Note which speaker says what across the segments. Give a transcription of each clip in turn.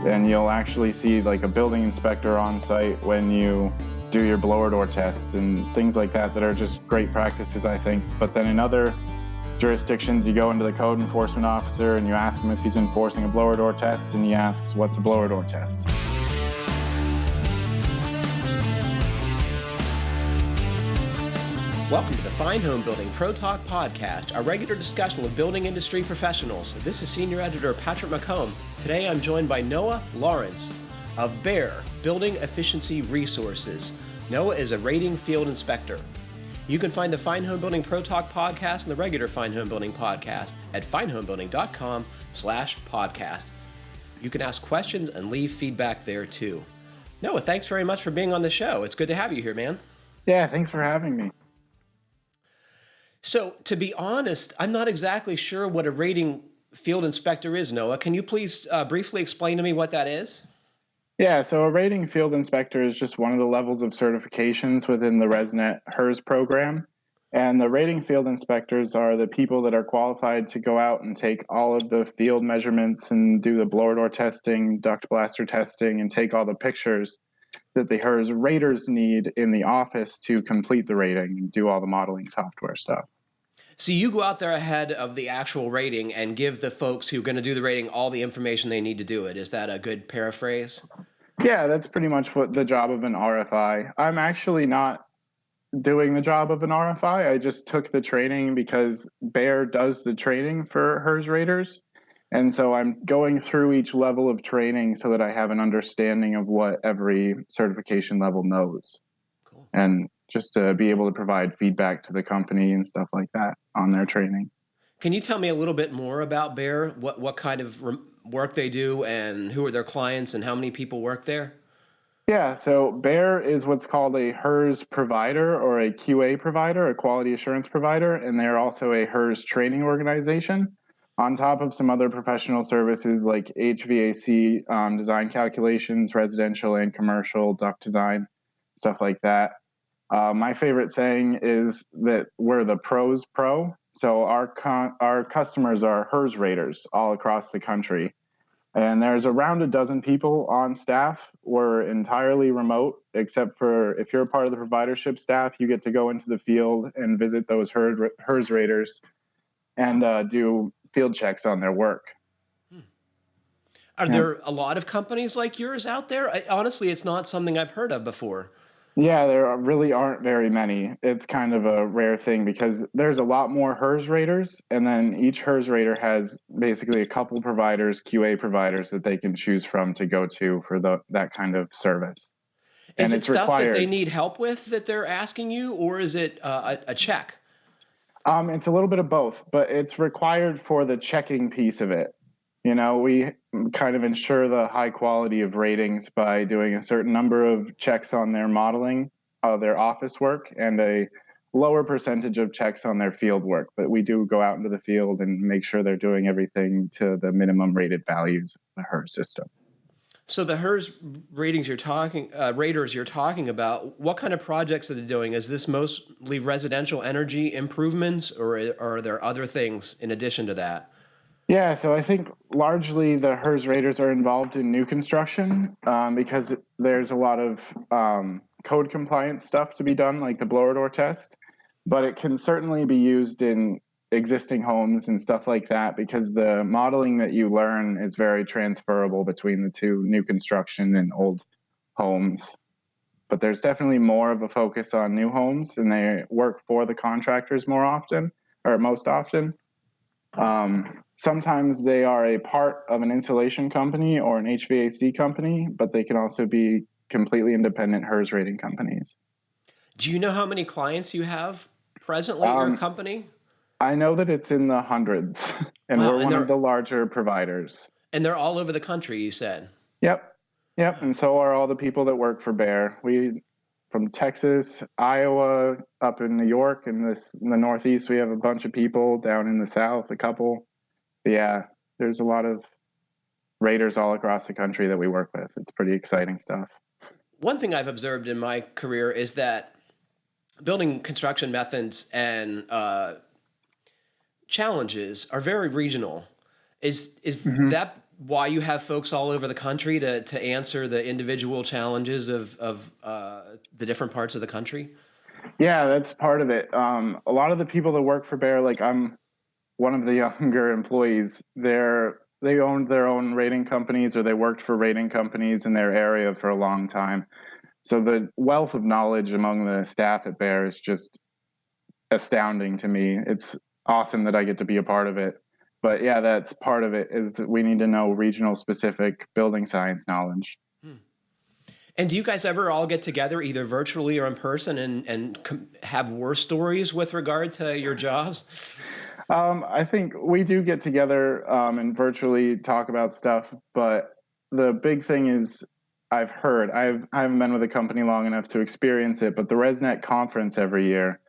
Speaker 1: and you'll actually see like a building inspector on site when you do your blower door tests and things like that are just great practices, I think. But then in other jurisdictions, you go into the code enforcement officer and you ask him if he's enforcing a blower door test, and he asks, what's a blower door test?
Speaker 2: Welcome to the Fine Homebuilding Pro Talk Podcast, a regular discussion with building industry professionals. This is Senior Editor Patrick McComb. Today I'm joined by Noah Lawrence of BEAR, Building Efficiency Resources. Noah is a rating field inspector. You can find the Fine Homebuilding Pro Talk Podcast and the regular Fine Homebuilding Podcast at finehomebuilding.com/podcast. You can ask questions and leave feedback there too. Noah, thanks very much for being on the show. It's good to have you here, man.
Speaker 1: Yeah, thanks for having me.
Speaker 2: So, to be honest, I'm not exactly sure what a rating field inspector is, Noah. Can you please briefly explain to me what that is?
Speaker 1: Yeah, so a rating field inspector is just one of the levels of certifications within the ResNet HERS program. And the rating field inspectors are the people that are qualified to go out and take all of the field measurements and do the blower door testing, duct blaster testing, and take all the pictures that the HERS raters need in the office to complete the rating and do all the modeling software stuff.
Speaker 2: So you go out there ahead of the actual rating and give the folks who are going to do the rating all the information they need to do it. Is that a good paraphrase?
Speaker 1: Yeah, that's pretty much what the job of an RFI. I'm actually not doing the job of an RFI. I just took the training because BEAR does the training for HERS raters. And so I'm going through each level of training so that I have an understanding of what every certification level knows.
Speaker 2: Cool.
Speaker 1: And just to be able to provide feedback to the company and stuff like that on their training.
Speaker 2: Can you tell me a little bit more about BEAR, what kind of work they do and who are their clients and how many people work there?
Speaker 1: Yeah, so BEAR is what's called a HERS provider or a QA provider, a quality assurance provider, and they're also a HERS training organization on top of some other professional services like HVAC design calculations, residential and commercial, duct design, stuff like that. My favorite saying is that we're the pros pro. So our customers are HERS raters all across the country. And there's around a dozen people on staff. We're entirely remote, except for if you're a part of the providership staff, you get to go into the field and visit those HERS raters and do field checks on their work.
Speaker 2: Are there a lot of companies like yours out there? Honestly, it's not something I've heard of before.
Speaker 1: Yeah, there really aren't very many. It's kind of a rare thing because there's a lot more HERS raters, and then each HERS rater has basically a couple providers, QA providers that they can choose from to go to for that kind of service.
Speaker 2: Is it stuff that they need help with that they're asking you, or is it a check?
Speaker 1: It's a little bit of both, but it's required for the checking piece of it. You know, we kind of ensure the high quality of ratings by doing a certain number of checks on their modeling, their office work, and a lower percentage of checks on their field work. But we do go out into the field and make sure they're doing everything to the minimum rated values of the HERS system.
Speaker 2: So the HERS raters you're talking about, what kind of projects are they doing? Is this mostly residential energy improvements, or are there other things in addition to that?
Speaker 1: Yeah, so I think largely the HERS raters are involved in new construction because there's a lot of code compliance stuff to be done, like the blower door test. But it can certainly be used in existing homes and stuff like that because the modeling that you learn is very transferable between the two, new construction and old homes. But there's definitely more of a focus on new homes, and they work for the contractors more often, or most often. Sometimes they are a part of an insulation company or an HVAC company, but they can also be completely independent HERS rating companies.
Speaker 2: Do you know how many clients you have presently at your company?
Speaker 1: I know that it's in the hundreds, and we're one of the larger providers.
Speaker 2: And they're all over the country, you said?
Speaker 1: Yep, and so are all the people that work for BEAR. We, from Texas, Iowa, up in New York, and in the Northeast, we have a bunch of people. Down in the South, a couple. But yeah, there's a lot of raters all across the country that we work with. It's pretty exciting stuff.
Speaker 2: One thing I've observed in my career is that building construction methods and challenges are very regional. Is that why you have folks all over the country to answer the individual challenges of the different parts of the country?
Speaker 1: Yeah, that's part of it. A lot of the people that work for Bear, like I'm one of the younger employees, they owned their own rating companies or they worked for rating companies in their area for a long time. So the wealth of knowledge among the staff at Bear is just astounding to me. It's awesome that I get to be a part of it. But yeah, that's part of it is that we need to know regional specific building science knowledge.
Speaker 2: And do you guys ever all get together, either virtually or in person, and have war stories with regard to your jobs?
Speaker 1: I think we do get together and virtually talk about stuff, but the big thing is I haven't been with a company long enough to experience it, but the ResNet conference every year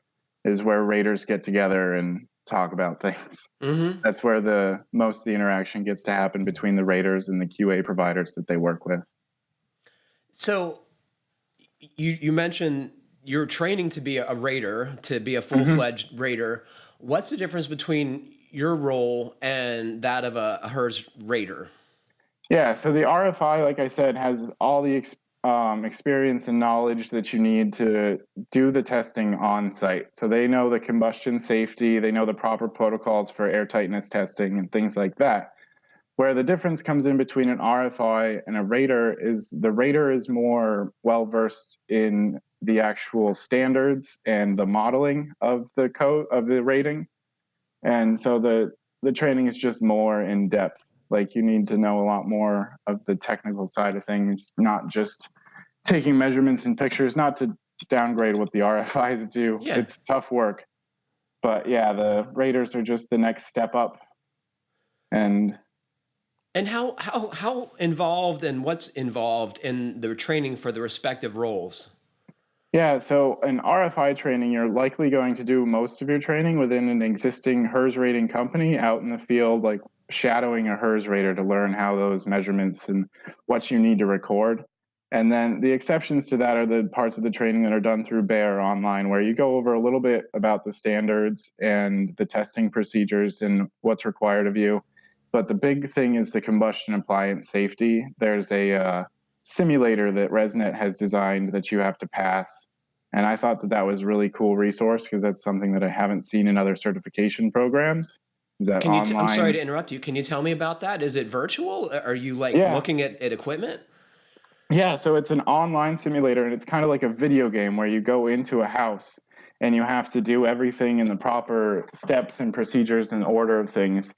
Speaker 1: is where raters get together and talk about things.
Speaker 2: Mm-hmm.
Speaker 1: That's where the most of the interaction gets to happen between the raters and the QA providers that they work with.
Speaker 2: So you mentioned you're training to be a rater, to be a
Speaker 1: Mm-hmm.
Speaker 2: full-fledged rater. What's the difference between your role and that of a HERS rater?
Speaker 1: Yeah, so the RFI, like I said, has all the experience and knowledge that you need to do the testing on site. So they know the combustion safety, they know the proper protocols for air tightness testing and things like that. Where the difference comes in between an RFI and a rater is the rater is more well versed in the actual standards and the modeling of the code of the rating, and so the training is just more in depth. Like you need to know a lot more of the technical side of things, not just taking measurements and pictures. Not to downgrade what the RFIs do,
Speaker 2: Yeah.
Speaker 1: it's tough work, but yeah, the raters are just the next step up. And
Speaker 2: And how involved and what's involved in the training for the respective roles?
Speaker 1: yeah, so in RFI training, you're likely going to do most of your training within an existing HERS rating company out in the field, like shadowing a HERS rater to learn how those measurements and what you need to record. And then the exceptions to that are the parts of the training that are done through Bear online, where you go over a little bit about the standards and the testing procedures and what's required of you. But the big thing is the combustion appliance safety. There's a simulator that ResNet has designed that you have to pass. And I thought that that was a really cool resource because that's something that I haven't seen in other certification programs. Is that
Speaker 2: I'm sorry
Speaker 1: online?
Speaker 2: to interrupt you. Can you tell me about that? Is it virtual? Are you like
Speaker 1: Yeah.
Speaker 2: looking at equipment?
Speaker 1: Yeah. So it's an online simulator and it's kind of like a video game where you go into a house and you have to do everything in the proper steps and procedures and order of things.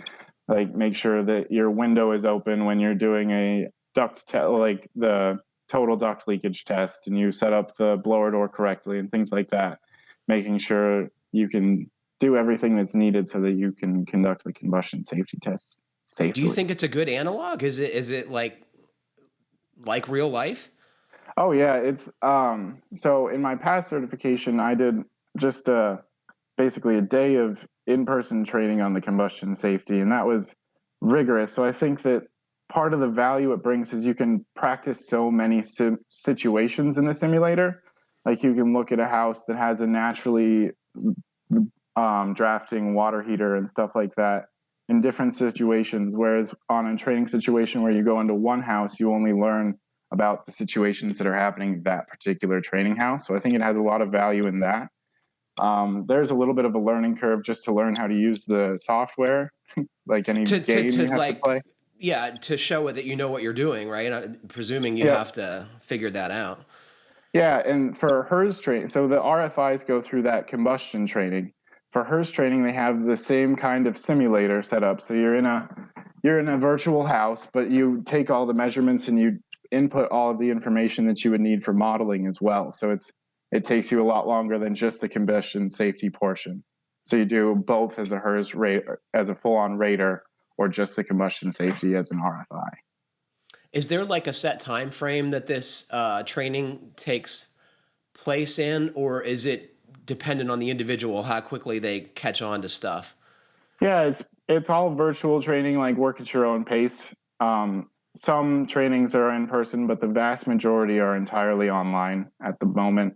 Speaker 1: Like make sure that your window is open when you're doing a like the total duct leakage test, and you set up the blower door correctly and things like that, making sure you can do everything that's needed so that you can conduct the combustion safety tests
Speaker 2: Do you
Speaker 1: safely.
Speaker 2: think it's a good analog? Is it like real life?
Speaker 1: Oh yeah, it's so in my past certification I did just basically a day of in-person training on the combustion safety, and that was rigorous. So I think that part of the value it brings is you can practice so many situations in the simulator. Like you can look at a house that has a naturally drafting water heater and stuff like that in different situations, whereas on a training situation where you go into one house, you only learn about the situations that are happening in that particular training house. So I think it has a lot of value in that. There's a little bit of a learning curve just to learn how to use the software, like any game
Speaker 2: To
Speaker 1: you have to
Speaker 2: like,
Speaker 1: play.
Speaker 2: yeah, to show it that you know what you're doing, right? Presuming you
Speaker 1: Yep.
Speaker 2: have to figure that out.
Speaker 1: Yeah, and for HERS training, so the RFIs go through that combustion training. For HERS training, they have the same kind of simulator set up. So you're in a virtual house, but you take all the measurements and you input all of the information that you would need for modeling as well. So it takes you a lot longer than just the combustion safety portion. So you do both as a HERS rate as a full-on rater, or just the combustion safety as an RFI.
Speaker 2: Is there like a set time frame that this training takes place in, or is it dependent on the individual how quickly they catch on to stuff?
Speaker 1: Yeah, it's all virtual training, like work at your own pace. Some trainings are in person, but the vast majority are entirely online at the moment.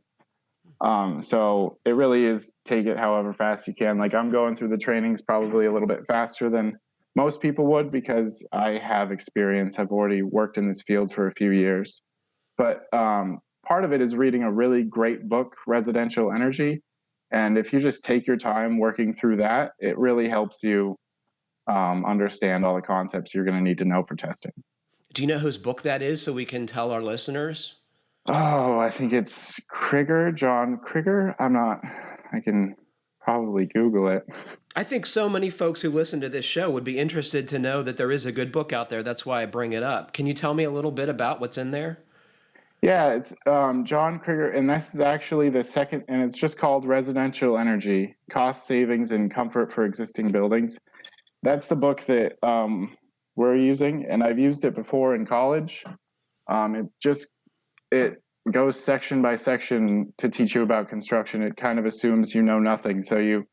Speaker 1: So it really is take it however fast you can. Like I'm going through the trainings probably a little bit faster than most people would, because I have experience. I've already worked in this field for a few years. But part of it is reading a really great book, Residential Energy. And if you just take your time working through that, it really helps you understand all the concepts you're going to need to know for testing.
Speaker 2: Do you know whose book that is so we can tell our listeners?
Speaker 1: Oh, I think it's Krieger, John Krieger. I can probably Google it.
Speaker 2: I think so many folks who listen to this show would be interested to know that there is a good book out there. That's why I bring it up. Can you tell me a little bit about what's in there?
Speaker 1: Yeah, it's John Krieger, and this is actually the second, and it's just called Residential Energy, Cost Savings and Comfort for Existing Buildings. That's the book that we're using, and I've used it before in college. It goes section by section to teach you about construction. It kind of assumes you know nothing, so you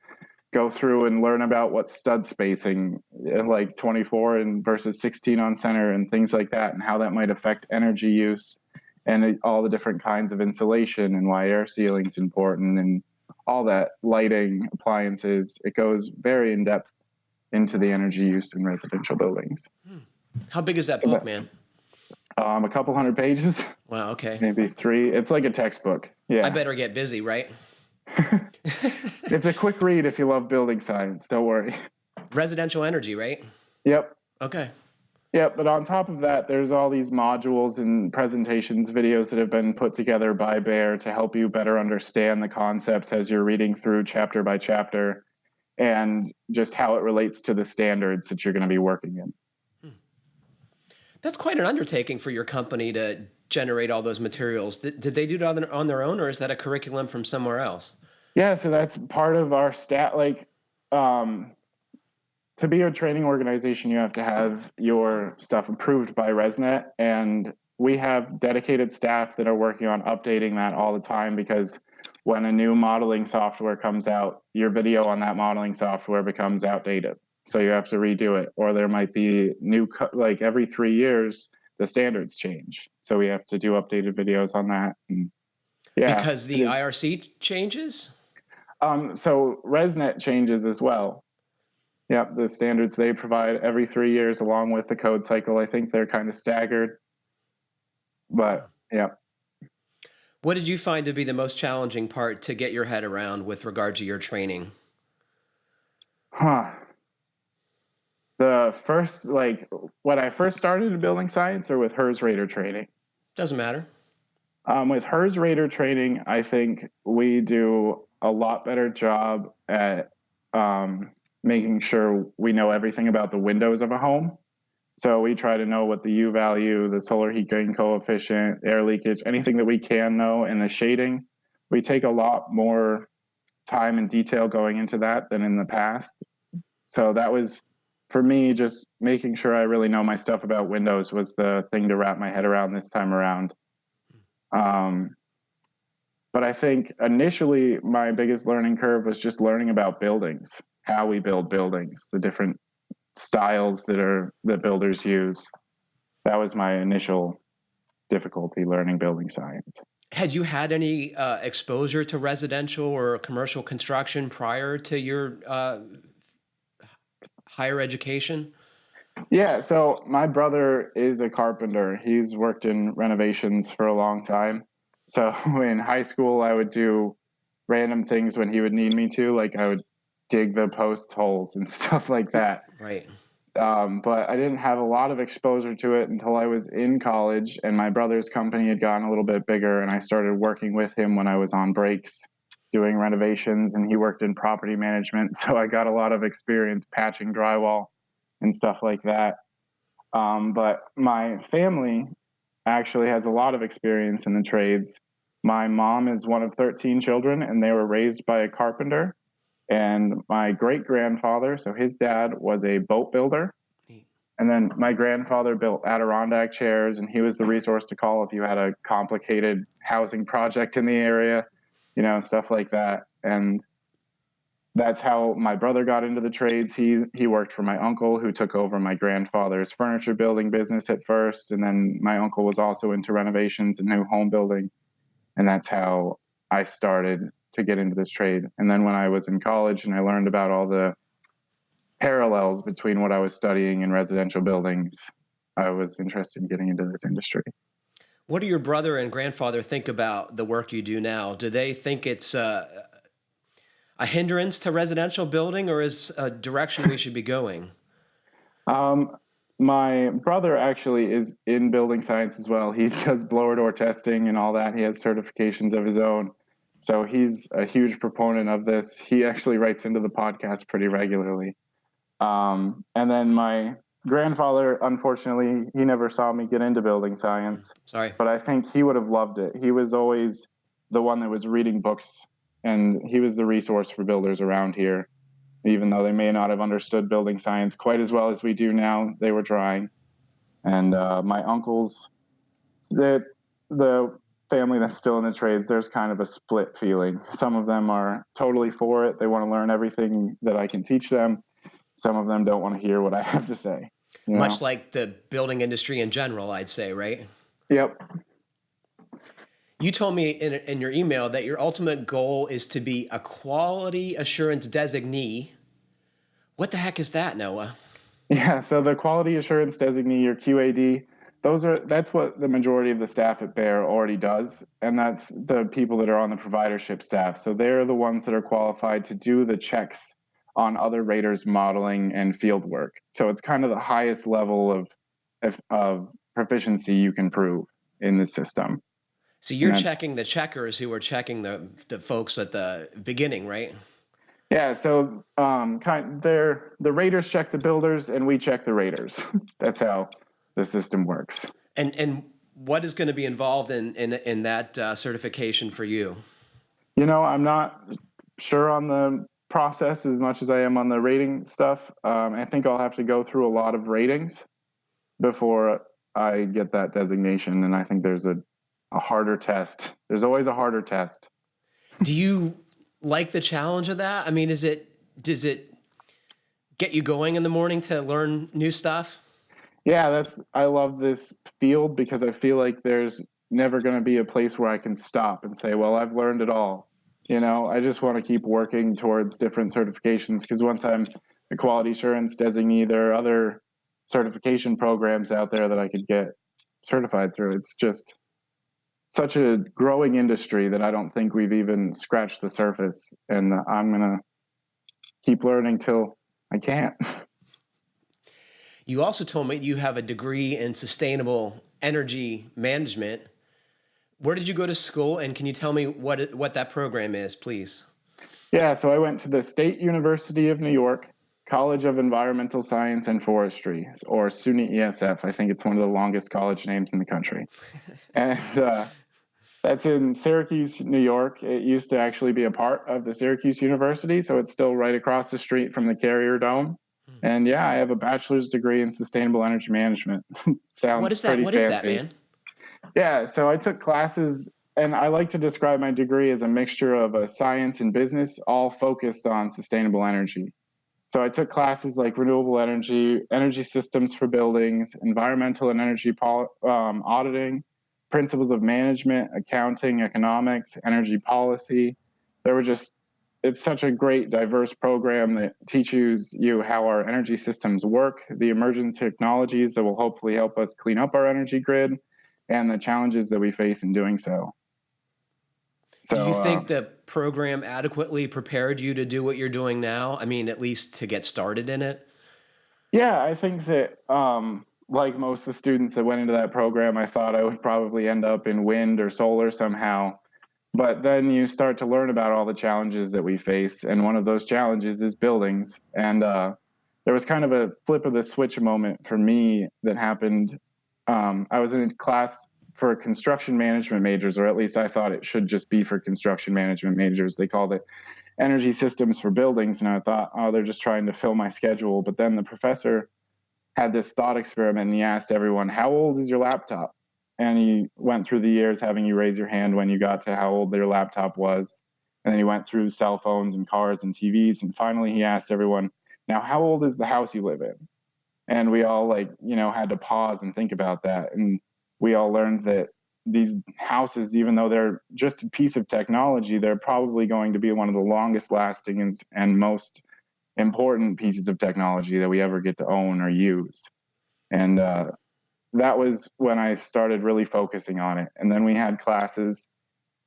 Speaker 1: go through and learn about what stud spacing, like 24 and versus 16 on center and things like that, and how that might affect energy use, and all the different kinds of insulation and why air sealing is important and all that, lighting, appliances. It goes very in depth into the energy use in residential buildings.
Speaker 2: How big is that book, man?
Speaker 1: A couple hundred pages.
Speaker 2: Wow, okay.
Speaker 1: Maybe 3. It's like a textbook. Yeah.
Speaker 2: I better get busy, right?
Speaker 1: It's a quick read if you love building science. Don't worry.
Speaker 2: Residential energy, right?
Speaker 1: Yep.
Speaker 2: Okay.
Speaker 1: Yep. But on top of that, there's all these modules and presentations, videos that have been put together by Bear to help you better understand the concepts as you're reading through chapter by chapter, and just how it relates to the standards that you're going to be working in.
Speaker 2: That's quite an undertaking for your company to generate all those materials. Did they do it on their own, or is that a curriculum from somewhere else?
Speaker 1: Yeah, so that's part of our to be a training organization, you have to have your stuff approved by ResNet, and we have dedicated staff that are working on updating that all the time, because when a new modeling software comes out, your video on that modeling software becomes outdated. So you have to redo it, or there might be like every 3 years, the standards change. So we have to do updated videos on that. And yeah,
Speaker 2: because the IRC changes?
Speaker 1: So ResNet changes as well. Yep, the standards they provide every 3 years along with the code cycle. I think they're kind of staggered. But yeah.
Speaker 2: What did you find to be the most challenging part to get your head around with regard to your training?
Speaker 1: The first, when I first started in building science, or with HERS Rater training?
Speaker 2: Doesn't matter.
Speaker 1: With HERS Rater training, I think we do a lot better job at making sure we know everything about the windows of a home. So we try to know what the U value, the solar heat gain coefficient, air leakage, anything that we can know, and the shading. We take a lot more time and detail going into that than in the past. So that was, for me, just making sure I really know my stuff about windows was the thing to wrap my head around this time around. But I think initially my biggest learning curve was just learning about buildings, how we build buildings, the different styles that builders use. That was my initial difficulty learning building science.
Speaker 2: Had you had any exposure to residential or commercial construction prior to your higher education?
Speaker 1: Yeah, so my brother is a carpenter. He's worked in renovations for a long time. So in high school, I would do random things when he would need me to, like I would dig the post holes and stuff like that.
Speaker 2: Right.
Speaker 1: But I didn't have a lot of exposure to it until I was in college, and my brother's company had gotten a little bit bigger, and I started working with him when I was on breaks doing renovations, and he worked in property management. So I got a lot of experience patching drywall and stuff like that. But my family actually has a lot of experience in the trades. My mom is one of 13 children, and they were raised by a carpenter. And my great-grandfather, so his dad, was a boat builder. And then my grandfather built Adirondack chairs, and he was the resource to call if you had a complicated housing project in the area, stuff like that. And that's how my brother got into the trades. He worked for my uncle, who took over my grandfather's furniture building business at first. And then my uncle was also into renovations and new home building. And that's how I started to get into this trade. And then when I was in college and I learned about all the parallels between what I was studying in residential buildings, I was interested in getting into this industry.
Speaker 2: What do your brother and grandfather think about the work you do now? Do they think it's a hindrance to residential building, or is a direction we should be going?
Speaker 1: My brother actually is in building science as well. He does blower door testing and all that. He has certifications of his own. So he's a huge proponent of this. He actually writes into the podcast pretty regularly. And then my grandfather, unfortunately, he never saw me get into building science.
Speaker 2: Sorry.
Speaker 1: But I think he would have loved it. He was always the one that was reading books, and he was the resource for builders around here. Even though they may not have understood building science quite as well as we do now, they were trying. And my uncles, the family that's still in the trades, there's kind of a split feeling. Some of them are totally for it. They want to learn everything that I can teach them. Some of them don't want to hear what I have to say.
Speaker 2: Much like the building industry in general, I'd say, right?
Speaker 1: Yep.
Speaker 2: You told me in your email that your ultimate goal is to be a quality assurance designee. What the heck is that, Noah?
Speaker 1: Yeah, so the quality assurance designee, or QAD, that's what the majority of the staff at Bear already does, and that's the people that are on the providership staff. So they're the ones that are qualified to do the checks on other raters' modeling and field work. So it's kind of the highest level of proficiency you can prove in the system.
Speaker 2: So you're checking the checkers who are checking the folks at the beginning, right?
Speaker 1: Yeah, so the raters check the builders and we check the raters. That's how the system works.
Speaker 2: And what is going to be involved in that certification for you?
Speaker 1: I'm not sure on the process as much as I am on the rating stuff. I think I'll have to go through a lot of ratings before I get that designation, and I think there's a harder test. There's always a harder test.
Speaker 2: Do you like the challenge of that? I mean, does it get you going in the morning to learn new stuff?
Speaker 1: Yeah, I love this field because I feel like there's never going to be a place where I can stop and say, well, I've learned it all. I just want to keep working towards different certifications, because once I'm a quality assurance designee, there are other certification programs out there that I could get certified through. It's just such a growing industry that I don't think we've even scratched the surface, and I'm going to keep learning till I can't.
Speaker 2: You also told me you have a degree in sustainable energy management. Where did you go to school, and can you tell me what that program is, please?
Speaker 1: Yeah, so I went to the State University of New York, College of Environmental Science and Forestry, or SUNY ESF. I think it's one of the longest college names in the country. And that's in Syracuse, New York. It used to actually be a part of the Syracuse University, so it's still right across the street from the Carrier Dome. And yeah, I have a bachelor's degree in sustainable energy management. Sounds pretty fancy.
Speaker 2: What is that, man?
Speaker 1: Yeah, so I took classes, and I like to describe my degree as a mixture of a science and business, all focused on sustainable energy. So I took classes like renewable energy, energy systems for buildings, environmental and energy auditing, principles of management, accounting, economics, energy policy. It's such a great, diverse program that teaches you how our energy systems work, the emerging technologies that will hopefully help us clean up our energy grid, and the challenges that we face in doing so.
Speaker 2: Do you think the program adequately prepared you to do what you're doing now? I mean, at least to get started in it?
Speaker 1: Yeah, I think that like most of the students that went into that program, I thought I would probably end up in wind or solar somehow. But then you start to learn about all the challenges that we face. And one of those challenges is buildings. And there was kind of a flip of the switch moment for me that happened. I was in a class for construction management majors, or at least I thought it should just be for construction management majors. They called it energy systems for buildings. And I thought, oh, they're just trying to fill my schedule. But then the professor had this thought experiment, and he asked everyone, how old is your laptop? And he went through the years having you raise your hand when you got to how old their laptop was. And then he went through cell phones and cars and TVs. And finally, he asked everyone, now, how old is the house you live in? And we all had to pause and think about that. And we all learned that these houses, even though they're just a piece of technology, they're probably going to be one of the longest lasting and most important pieces of technology that we ever get to own or use. And that was when I started really focusing on it. And then we had classes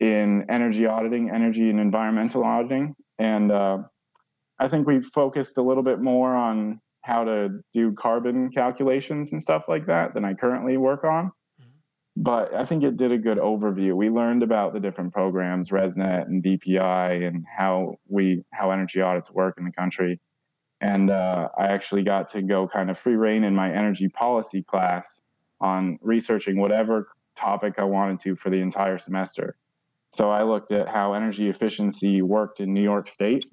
Speaker 1: in energy auditing, energy and environmental auditing. And I think we focused a little bit more on how to do carbon calculations and stuff like that than I currently work on. But I think it did a good overview. We learned about the different programs, ResNet and BPI, and how energy audits work in the country. And I actually got to go kind of free reign in my energy policy class on researching whatever topic I wanted to for the entire semester. So I looked at how energy efficiency worked in New York State.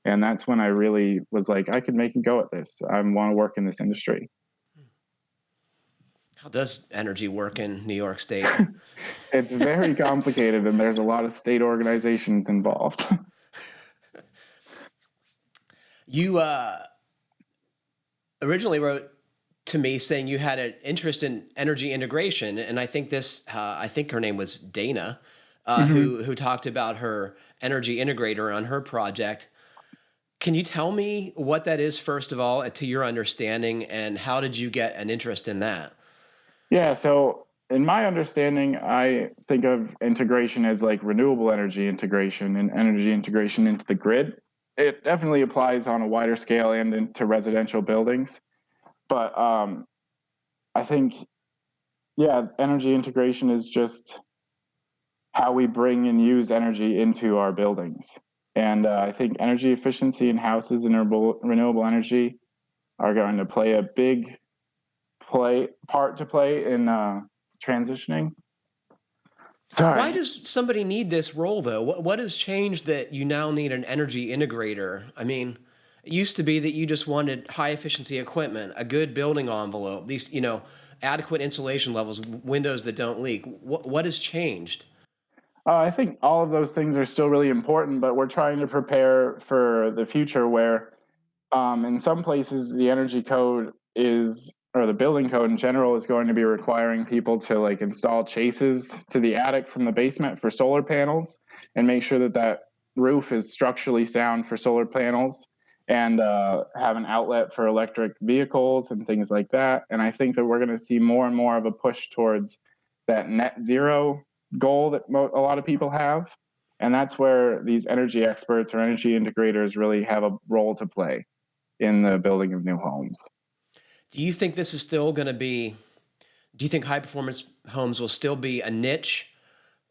Speaker 1: And that's when I really was like, I could make a go at this. I want to work in this industry.
Speaker 2: How does energy work in New York State?
Speaker 1: It's very complicated, and there's a lot of state organizations involved.
Speaker 2: You originally wrote to me saying you had an interest in energy integration, and I think I think her name was Dana, who talked about her energy integrator on her project. Can you tell me what that is, first of all, to your understanding, and how did you get an interest in that?
Speaker 1: Yeah, so in my understanding, I think of integration as like renewable energy integration and energy integration into the grid. It definitely applies on a wider scale and into residential buildings. But I think, yeah, energy integration is just how we bring and use energy into our buildings. And I think energy efficiency in houses and renewable energy are going to play a big part to play in transitioning. Sorry.
Speaker 2: Why does somebody need this role, though? What has changed that you now need an energy integrator? I mean, it used to be that you just wanted high efficiency equipment, a good building envelope, these, adequate insulation levels, windows that don't leak. What has changed?
Speaker 1: I think all of those things are still really important, but we're trying to prepare for the future where in some places the energy code or the building code in general is going to be requiring people to like install chases to the attic from the basement for solar panels and make sure that roof is structurally sound for solar panels and have an outlet for electric vehicles and things like that. And I think that we're going to see more and more of a push towards that net zero goal that a lot of people have. And that's where these energy experts or energy integrators really have a role to play in the building of new homes.
Speaker 2: Do you think this is still going to be, do you think high performance homes will still be a niche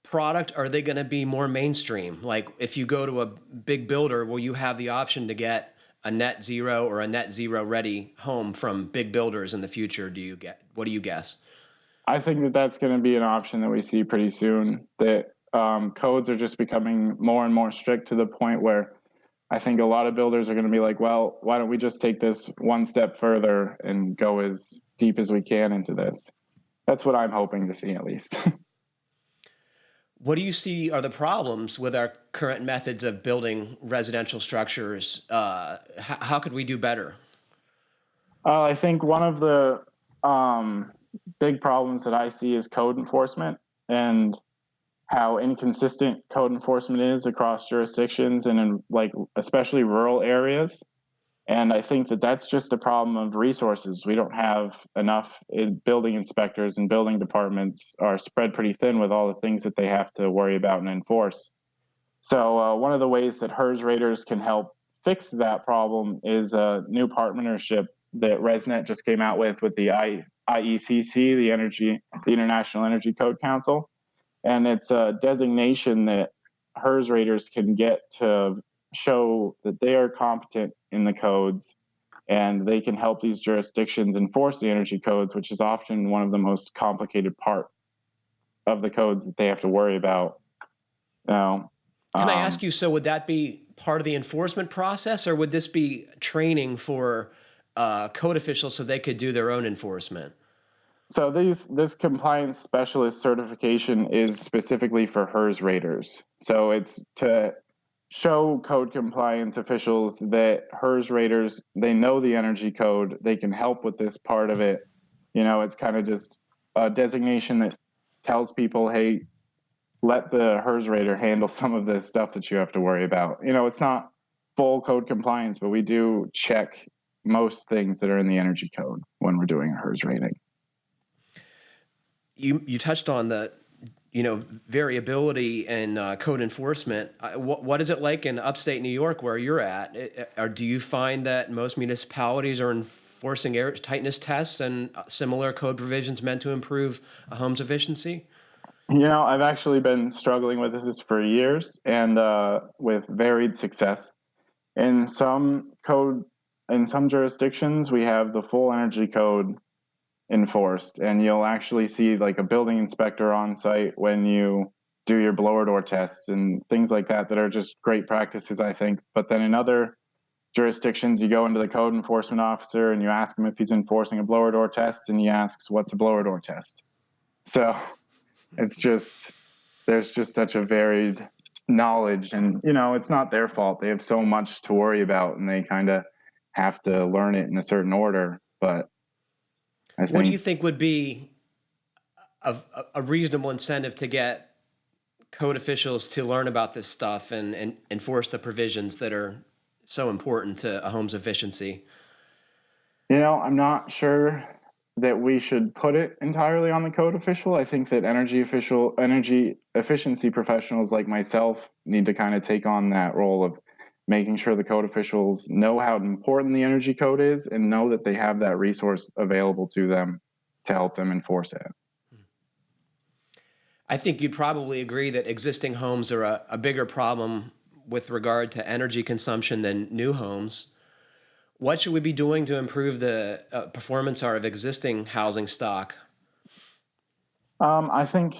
Speaker 2: product? Or are they going to be more mainstream? Like if you go to a big builder, will you have the option to get a net zero or a net zero ready home from big builders in the future? What do you guess?
Speaker 1: I think that that's going to be an option that we see pretty soon, that codes are just becoming more and more strict to the point where I think a lot of builders are going to be like, well, why don't we just take this one step further and go as deep as we can into this? That's what I'm hoping to see, at least.
Speaker 2: What do you see are the problems with our current methods of building residential structures? How could we do better?
Speaker 1: I think one of the big problems that I see is code enforcement and how inconsistent code enforcement is across jurisdictions and in like especially rural areas. And I think that that's just a problem of resources. We don't have enough building inspectors, and building departments are spread pretty thin with all the things that they have to worry about and enforce. So one of the ways that HERS raters can help fix that problem is a new partnership that ResNet just came out with the IECC, the International Energy Code Council. And it's a designation that HERS raters can get to show that they are competent in the codes, and they can help these jurisdictions enforce the energy codes, which is often one of the most complicated part of the codes that they have to worry about. Now,
Speaker 2: can I ask you, so would that be part of the enforcement process, or would this be training for code officials so they could do their own enforcement?
Speaker 1: So this compliance specialist certification is specifically for HERS raters. So it's to show code compliance officials that HERS raters, they know the energy code, they can help with this part of it. It's kind of just a designation that tells people, hey, let the HERS rater handle some of this stuff that you have to worry about. It's not full code compliance, but we do check most things that are in the energy code when we're doing a HERS rating.
Speaker 2: You touched on the variability in code enforcement. What is it like in upstate New York where you're at? Or do you find that most municipalities are enforcing air tightness tests and similar code provisions meant to improve a home's efficiency?
Speaker 1: I've actually been struggling with this for years and with varied success. In some jurisdictions, we have the full energy code enforced, and you'll actually see like a building inspector on site when you do your blower door tests and things like that are just great practices, I think. But then in other jurisdictions, you go into the code enforcement officer and you ask him if he's enforcing a blower door test, and he asks, what's a blower door test? So there's just such a varied knowledge, and it's not their fault. They have so much to worry about, and they kind of have to learn it in a certain order. But
Speaker 2: what do you think would be a reasonable incentive to get code officials to learn about this stuff and enforce the provisions that are so important to a home's efficiency?
Speaker 1: I'm not sure that we should put it entirely on the code official. I think that energy efficiency professionals like myself need to kind of take on that role of making sure the code officials know how important the energy code is and know that they have that resource available to them to help them enforce it.
Speaker 2: I think you'd probably agree that existing homes are a bigger problem with regard to energy consumption than new homes. What should we be doing to improve the performance of existing housing stock?
Speaker 1: I think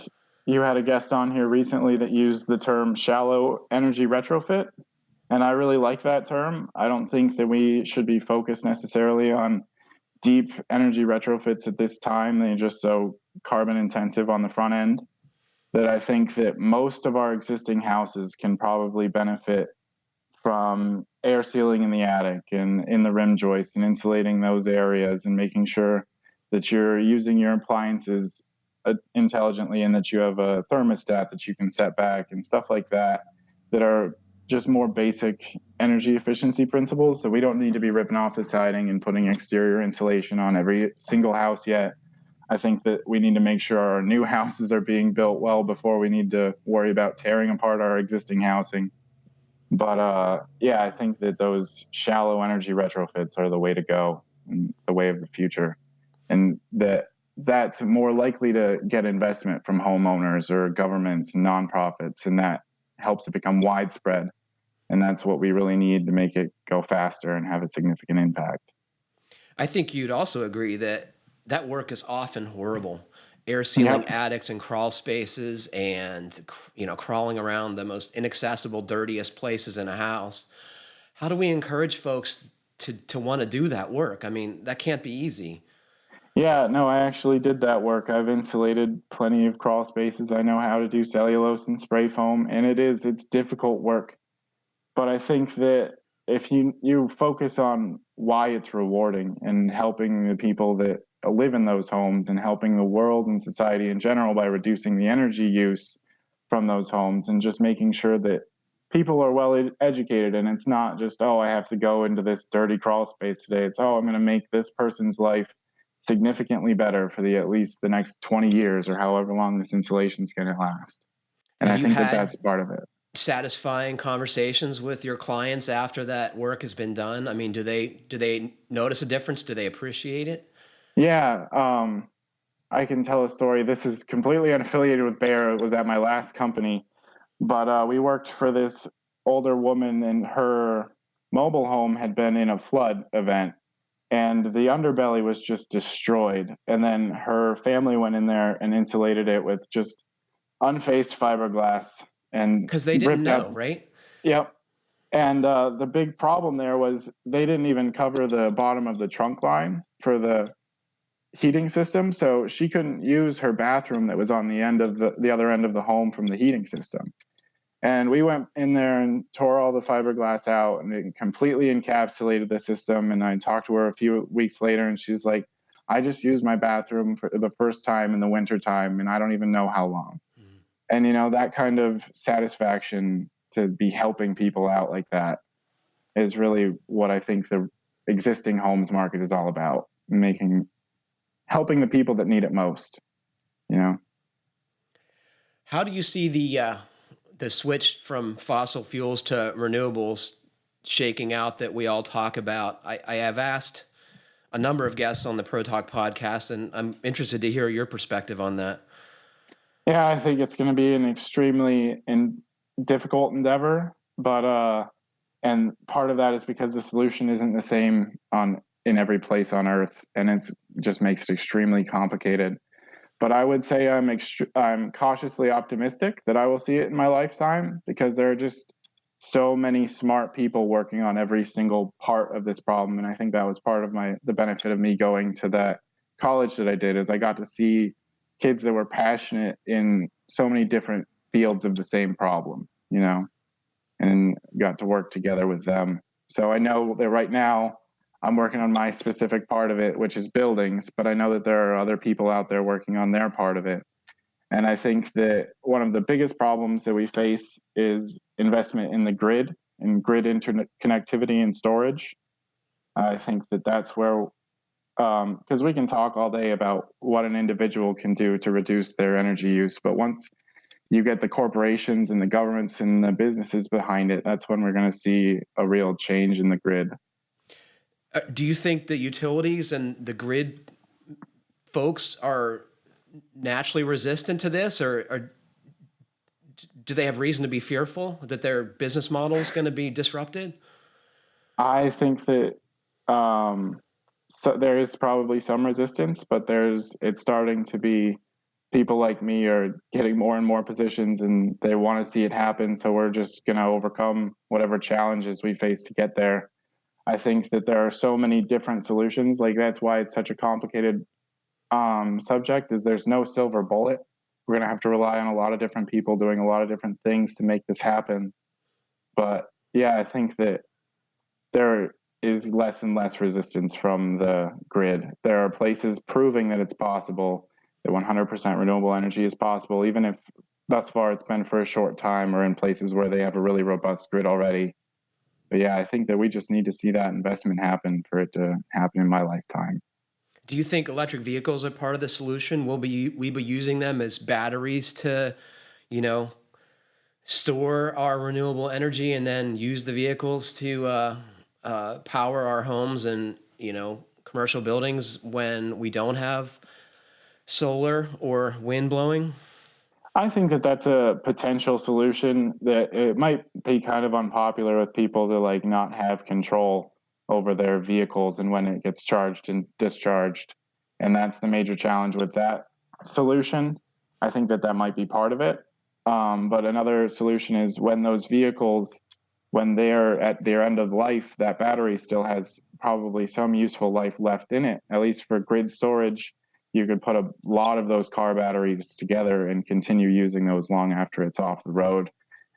Speaker 1: you had a guest on here recently that used the term shallow energy retrofit, and I really like that term. I don't think that we should be focused necessarily on deep energy retrofits at this time. They're just so carbon intensive on the front end that I think that most of our existing houses can probably benefit from air sealing in the attic and in the rim joists and insulating those areas and making sure that you're using your appliances intelligently and that you have a thermostat that you can set back and stuff like that are just more basic energy efficiency principles that we don't need to be ripping off the siding and putting exterior insulation on every single house yet. I think that we need to make sure our new houses are being built well before we need to worry about tearing apart our existing housing. But I think that those shallow energy retrofits are the way to go and the way of the future. And that's more likely to get investment from homeowners or governments and nonprofits, and that helps it become widespread. And that's what we really need to make it go faster and have a significant impact.
Speaker 2: I think you'd also agree that work is often horrible. Air sealing
Speaker 1: Yep.
Speaker 2: attics and crawl spaces and, crawling around the most inaccessible, dirtiest places in a house. How do we encourage folks to want to do that work? I mean, that can't be easy.
Speaker 1: Yeah, no, I actually did that work. I've insulated plenty of crawl spaces. I know how to do cellulose and spray foam, and it's difficult work. But I think that if you focus on why it's rewarding and helping the people that live in those homes and helping the world and society in general by reducing the energy use from those homes and just making sure that people are well educated, and it's not just, oh, I have to go into this dirty crawl space today. It's, oh, I'm going to make this person's life significantly better for at least the next 20 years or however long this insulation is going to last. And
Speaker 2: Have
Speaker 1: I
Speaker 2: you
Speaker 1: think that
Speaker 2: had
Speaker 1: that's part of it.
Speaker 2: satisfying conversations with your clients after that work has been done? I mean, do they notice a difference? Do they appreciate it?
Speaker 1: Yeah, I can tell a story. This is completely unaffiliated with Bear. It was at my last company, but we worked for this older woman, and her mobile home had been in a flood event, and the underbelly was just destroyed. And then her family went in there and insulated it with just unfaced fiberglass and
Speaker 2: Because they didn't
Speaker 1: ripped
Speaker 2: know,
Speaker 1: out.
Speaker 2: right?
Speaker 1: Yep. And the big problem there was they didn't even cover the bottom of the trunk line for the heating system, so she couldn't use her bathroom that was on the end of the other end of the home from the heating system. And we went in there and tore all the fiberglass out, and it completely encapsulated the system. And I talked to her a few weeks later, and she's like, I just used my bathroom for the first time in the winter time, and I don't even know how long. And that kind of satisfaction to be helping people out like that, is really what I think the existing homes market is all about, helping the people that need it most, you know?
Speaker 2: How do you see the switch from fossil fuels to renewables shaking out that we all talk about? I have asked a number of guests on the Pro Talk podcast, and I'm interested to hear your perspective on that.
Speaker 1: Yeah, I think it's going to be an extremely difficult endeavor, but and part of that is because the solution isn't the same in every place on Earth, and it just makes it extremely complicated. But I would say I'm cautiously optimistic that I will see it in my lifetime, because there are just so many smart people working on every single part of this problem, and I think that was part of the benefit of me going to that college that I did, is I got to see kids that were passionate in so many different fields of the same problem, and got to work together with them. So I know that right now I'm working on my specific part of it, which is buildings, but I know that there are other people out there working on their part of it. And I think that one of the biggest problems that we face is investment in the grid and grid interconnectivity and storage. I think that that's where, because we can talk all day about what an individual can do to reduce their energy use, but once you get the corporations and the governments and the businesses behind it, that's when we're going to see a real change in the grid.
Speaker 2: Do you think the utilities and the grid folks are naturally resistant to this, or do they have reason to be fearful that their business model is going to be disrupted?
Speaker 1: I think that so there is probably some resistance, but it's starting to be people like me are getting more and more positions, and they want to see it happen. So we're just going to overcome whatever challenges we face to get there. I think that there are so many different solutions. Like, that's why it's such a complicated subject, is there's no silver bullet. We're going to have to rely on a lot of different people doing a lot of different things to make this happen. But yeah, I think that there is less and less resistance from the grid. There are places proving that it's possible, that 100% renewable energy is possible, even if thus far it's been for a short time, or in places where they have a really robust grid already. But yeah, I think that we just need to see that investment happen for it to happen in my lifetime.
Speaker 2: Do you think electric vehicles are part of the solution? Will we be using them as batteries to, you know, store our renewable energy and then use the vehicles to power our homes and, commercial buildings when we don't have solar or wind blowing?
Speaker 1: I think that that's a potential solution. That it might be kind of unpopular with people to not have control over their vehicles and when it gets charged and discharged. And that's the major challenge with that solution. I think that might be part of it. But another solution is when those vehicles, when they're at their end of life, that battery still has probably some useful life left in it, at least for grid storage. You could put a lot of those car batteries together and continue using those long after it's off the road.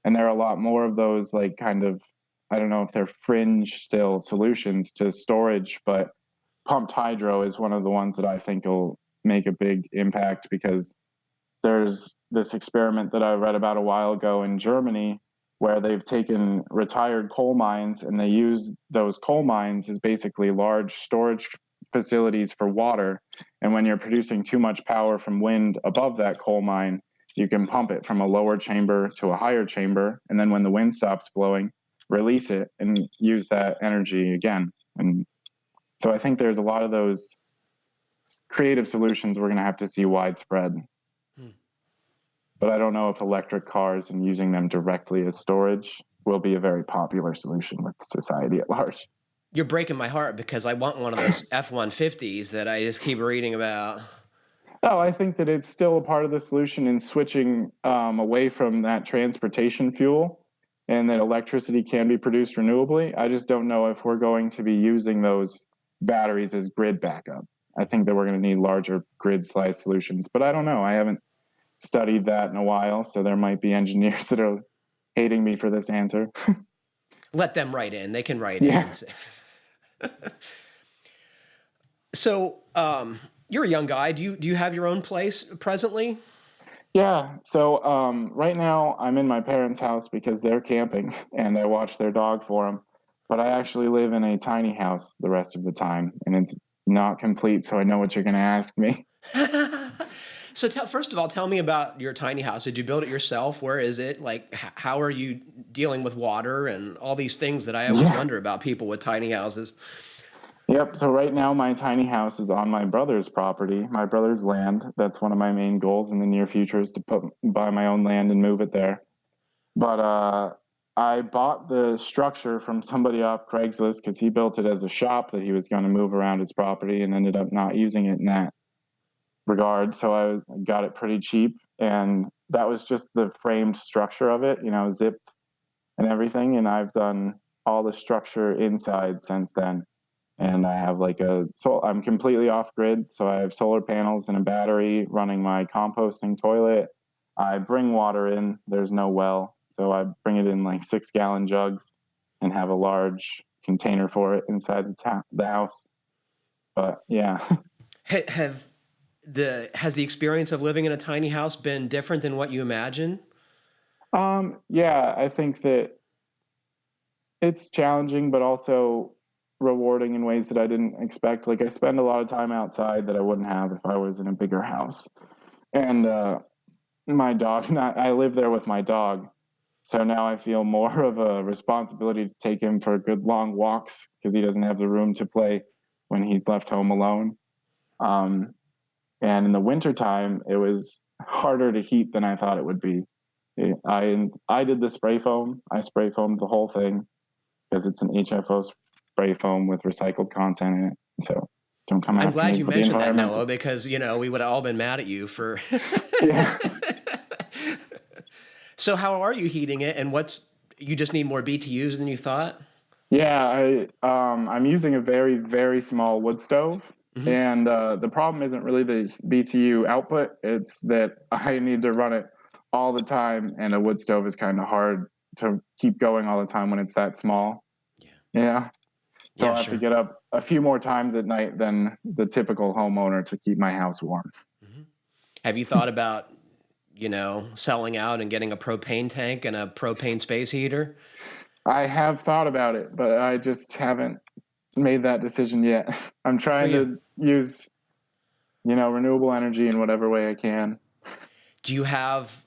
Speaker 1: And there are a lot more of those, I don't know if they're fringe still solutions to storage, but pumped hydro is one of the ones that I think will make a big impact, because there's this experiment that I read about a while ago in Germany, where they've taken retired coal mines and they use those coal mines as basically large storage facilities for water. And when you're producing too much power from wind above that coal mine, you can pump it from a lower chamber to a higher chamber. And then when the wind stops blowing, release it and use that energy again. And so I think there's a lot of those creative solutions we're going to have to see widespread. But I don't know if electric cars and using them directly as storage will be a very popular solution with society at large.
Speaker 2: You're breaking my heart, because I want one of those F-150s that I just keep reading about.
Speaker 1: Oh, I think that it's still a part of the solution in switching away from that transportation fuel, and that electricity can be produced renewably. I just don't know if we're going to be using those batteries as grid backup. I think that we're going to need larger grid-size solutions, but I don't know. I haven't studied that in a while, so there might be engineers that are hating me for this answer.
Speaker 2: Let them write in. They can write
Speaker 1: Yeah.
Speaker 2: in. So, you're a young guy. Do you have your own place presently?
Speaker 1: Yeah. So right now I'm in my parents' house because they're camping and I watch their dog for them. but I actually live in a tiny house the rest of the time, and it's not complete, so I know what you're going to ask me.
Speaker 2: So first of all, tell me about your tiny house. Did you build it yourself? Where is it? Like, how are you dealing with water and all these things that I always wonder about people with tiny houses?
Speaker 1: Yep. So right now, my tiny house is on my brother's property, my brother's land. That's one of my main goals in the near future is to buy my own land and move it there. But I bought the structure from somebody off Craigslist because he built it as a shop that he was going to move around his property and ended up not using it in that regard. So I got it pretty cheap. And that was just the framed structure of it, zipped and everything. And I've done all the structure inside since then. And I have I'm completely off grid. So I have solar panels and a battery running my composting toilet. I bring water in. There's no well. So I bring it in like 6-gallon jugs and have a large container for it inside the house. But yeah.
Speaker 2: Has the experience of living in a tiny house been different than what you imagined?
Speaker 1: Yeah, I think that it's challenging, but also rewarding in ways that I didn't expect. Like I spend a lot of time outside that I wouldn't have if I was in a bigger house. And my dog, I live there with my dog. So now I feel more of a responsibility to take him for good long walks because he doesn't have the room to play when he's left home alone. And in the wintertime, it was harder to heat than I thought it would be. I did the spray foam. I spray foamed the whole thing because it's an HFO spray foam with recycled content in it. So don't come after me.
Speaker 2: I'm glad you mentioned that, Noah, because, we would have all been mad at you for...
Speaker 1: Yeah.
Speaker 2: So how are you heating it, and you just need more BTUs than you thought?
Speaker 1: Yeah, I'm using a very, very small wood stove. Mm-hmm. And the problem isn't really the BTU output. It's that I need to run it all the time, and a wood stove is kind of hard to keep going all the time when it's that small. Yeah. So I have to get up a few more times at night than the typical homeowner to keep my house warm.
Speaker 2: Mm-hmm. Have you thought about, selling out and getting a propane tank and a propane space heater?
Speaker 1: I have thought about it, but I just haven't made that decision yet. I'm trying to use, renewable energy in whatever way I can.
Speaker 2: Do you have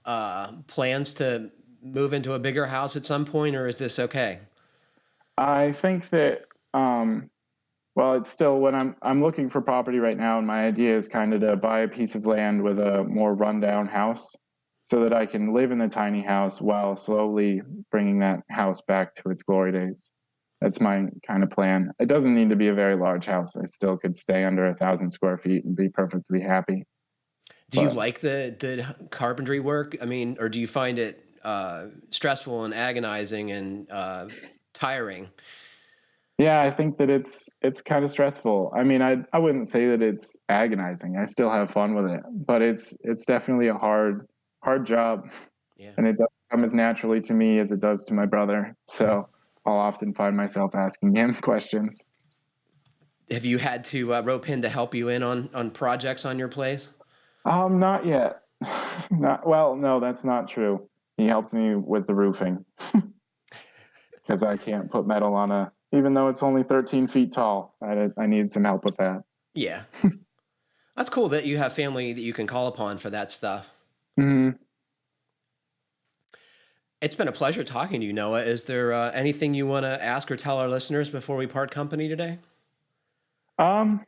Speaker 2: plans to move into a bigger house at some point, or is this okay?
Speaker 1: I think that, it's still when I'm looking for property right now, and my idea is kind of to buy a piece of land with a more rundown house so that I can live in the tiny house while slowly bringing that house back to its glory days. That's my kind of plan. It doesn't need to be a very large house. I still could stay under 1,000 square feet and be perfectly happy.
Speaker 2: Do you like the carpentry work? I mean, or do you find it stressful and agonizing and tiring?
Speaker 1: Yeah, I think that it's kind of stressful. I mean, I wouldn't say that it's agonizing. I still have fun with it, but it's definitely a hard job. Yeah. And it doesn't come as naturally to me as it does to my brother. So I'll often find myself asking him questions.
Speaker 2: Have you had to rope in to help you in on projects on your place?
Speaker 1: Not yet. No, that's not true. He helped me with the roofing because I can't put metal on even though it's only 13 feet tall. I needed some help with that.
Speaker 2: Yeah. That's cool that you have family that you can call upon for that stuff.
Speaker 1: Mm-hmm.
Speaker 2: It's been a pleasure talking to you, Noah. Is there anything you want to ask or tell our listeners before we part company today?
Speaker 1: I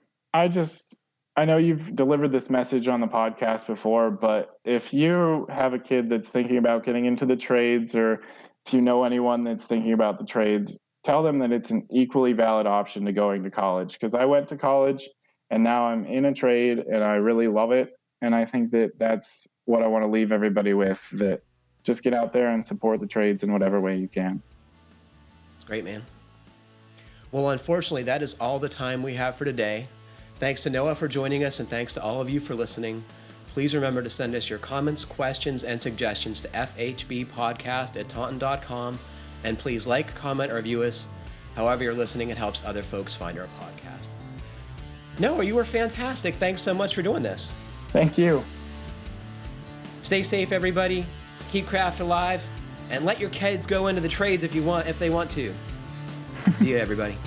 Speaker 1: know you've delivered this message on the podcast before, but if you have a kid that's thinking about getting into the trades, or if you know anyone that's thinking about the trades, tell them that it's an equally valid option to going to college. Because I went to college and now I'm in a trade and I really love it. And I think that that's what I want to leave everybody with, that just get out there and support the trades in whatever way you can.
Speaker 2: It's great, man. Well, unfortunately, that is all the time we have for today. Thanks to Noah for joining us, and thanks to all of you for listening. Please remember to send us your comments, questions, and suggestions to fhbpodcast@taunton.com. And please like, comment, or review us. However you're listening, it helps other folks find our podcast. Noah, you were fantastic. Thanks so much for doing this.
Speaker 1: Thank you.
Speaker 2: Stay safe, everybody. Keep craft alive, and let your kids go into the trades if they want to. See you, everybody.